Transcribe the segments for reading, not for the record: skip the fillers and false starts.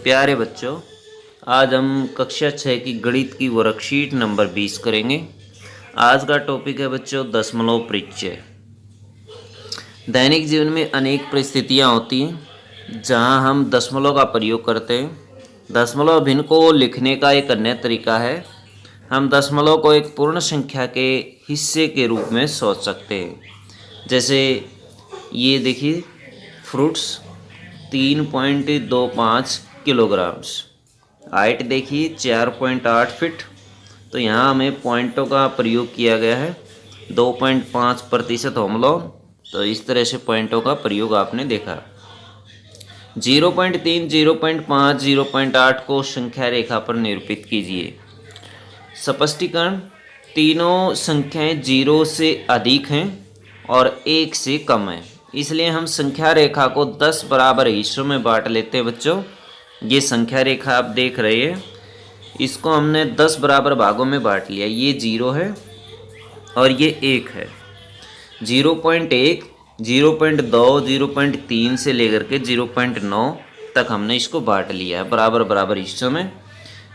प्यारे बच्चों, आज हम कक्षा 6 की गणित की वर्कशीट नंबर 20 करेंगे। आज का टॉपिक है बच्चों दशमलव परिचय। दैनिक जीवन में अनेक परिस्थितियां होती हैं जहां हम दशमलव का प्रयोग करते हैं। दशमलव भिन्न को लिखने का एक अन्य तरीका है। हम दशमलव को एक पूर्ण संख्या के हिस्से के रूप में सोच सकते हैं। जैसे ये देखिए, फ्रूट्स 3.25 किलोग्राम्स, हाइट देखिए 4.8 फीट। तो यहाँ हमें पॉइंटों का प्रयोग किया गया है। 2.5% होमलोन, तो इस तरह से पॉइंटों का प्रयोग आपने देखा। 0.3, 0.5, 0.8 को संख्या रेखा पर निरूपित कीजिए। स्पष्टीकरण, तीनों संख्याएं 0 से अधिक हैं और 1 से कम है, इसलिए हम संख्या रेखा को 10 बराबर हिस्सों में बांट लेते हैं। बच्चों, ये संख्या रेखा आप देख रहे हैं, इसको हमने 10 बराबर भागों में बांट लिया। ये 0 है और ये 1 है। 0.1, 0.2, 0.3 से लेकर के 0.9 तक हमने इसको बांट लिया है बराबर बराबर हिस्सों में।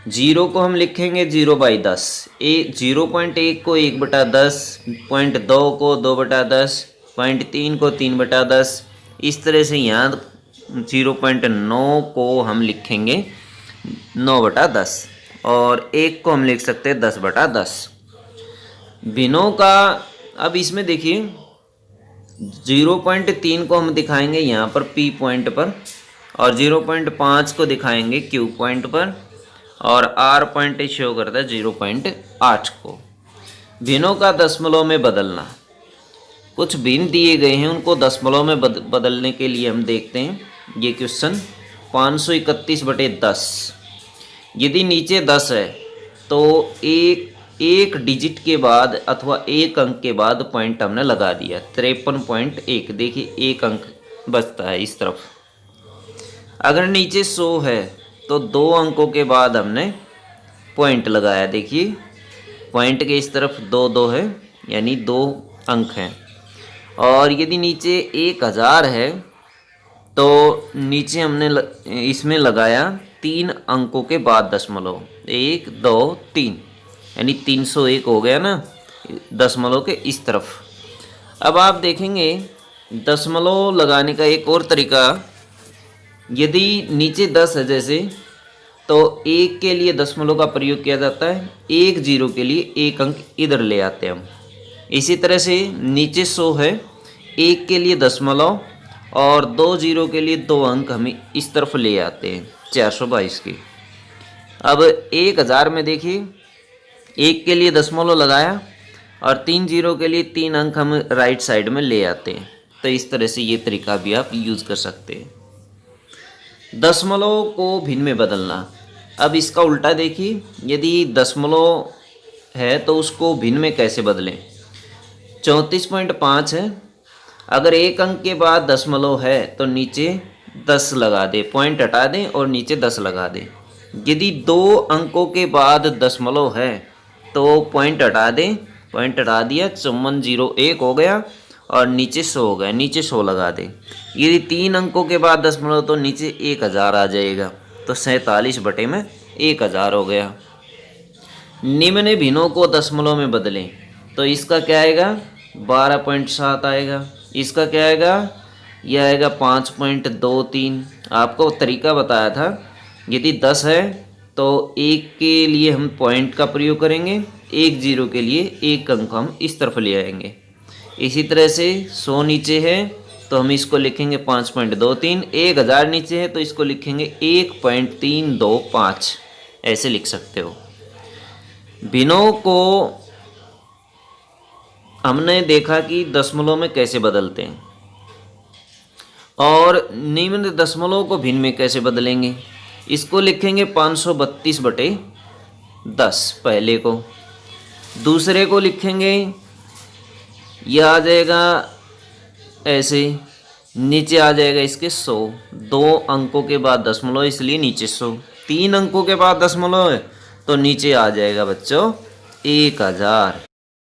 0 को हम लिखेंगे 0/10, 0.1 को 1/10, 0.2 को 2/10, 0.3 को 3/10। इस तरह से यहाँ 0.9 को हम लिखेंगे 9/10 और 1 को हम लिख सकते हैं 10/10। भिन्नों का अब इसमें देखिए, 0.3 को हम दिखाएंगे यहाँ पर P पॉइंट पर और 0.5 को दिखाएंगे Q पॉइंट पर और R पॉइंट शो करता है 0.8 को। भिन्नों का दशमलव में बदलना। कुछ भिन्न दिए गए हैं, उनको दशमलव में बदलने के लिए हम देखते हैं ये क्वेश्चन। 531/10। यदि नीचे 10 है तो एक डिजिट के बाद अथवा एक अंक के बाद पॉइंट हमने लगा दिया। 53.1, देखिए एक अंक बचता है इस तरफ। अगर नीचे 100 है तो 2 अंकों के बाद हमने पॉइंट लगाया। देखिए पॉइंट के इस तरफ 2 है, यानी 2 अंक हैं। और यदि नीचे 1000 है तो नीचे हमने इसमें लगाया 3 अंकों के बाद दशमलव, 1, 2, 3, यानी 301 हो गया ना दशमलव के इस तरफ। अब आप देखेंगे दशमलव लगाने का एक और तरीका, यदि नीचे 10 है जैसे, तो 1 के लिए दशमलव का प्रयोग किया जाता है। 1 0 के लिए 1 अंक इधर ले आते हैं हम। इसी तरह से नीचे 100 है, 1 के लिए दशमलव और 2 0 के लिए 2 अंक हम इस तरफ ले आते हैं 422 के। अब 1000 में देखिए, 1 के लिए दशमलव लगाया और 3 0 के लिए 3 अंक हम राइट साइड में ले आते हैं। तो इस तरह से ये तरीका भी आप यूज़ कर सकते हैं। दशमलव को भिन्न में बदलना। अब इसका उल्टा देखिए, यदि दशमलव है तो उसको भिन्न में कैसे बदलें। 34.5 है, अगर एक अंक के बाद दशमलव है तो नीचे 10 लगा दे, पॉइंट हटा दें और नीचे 10 लगा दें। यदि 2 अंकों के बाद दशमलव है तो पॉइंट हटा दें, पॉइंट हटा दिया, 5401 हो गया और नीचे 100 हो गया, नीचे 100 लगा दें। यदि 3 अंकों के बाद दशमलव तो नीचे 1000 आ जाएगा, तो 47/1000 हो गया। निम्न भिन्नों को दशमलव में बदलें, तो इसका क्या आएगा 12.7 आएगा। इसका क्या आएगा, यह आएगा 5.23। आपको तरीका बताया था, यदि 10 है तो 1 के लिए हम पॉइंट का प्रयोग करेंगे, 1 0 के लिए 1 अंक हम इस तरफ ले आएंगे। इसी तरह से 100 नीचे है तो हम इसको लिखेंगे 5.23, 1000 नीचे है तो इसको लिखेंगे 1.325, ऐसे लिख सकते हो। भिन्नों को हमने देखा कि दशमलव में कैसे बदलते हैं, और निम्न दशमलव को भिन्न में कैसे बदलेंगे। इसको लिखेंगे 532/10 पहले को। दूसरे को लिखेंगे, यह आ जाएगा ऐसे, नीचे आ जाएगा इसके 100, 2 अंकों के बाद दशमलव इसलिए नीचे 100। 3 अंकों के बाद दशमलव है तो नीचे आ जाएगा बच्चों 1000।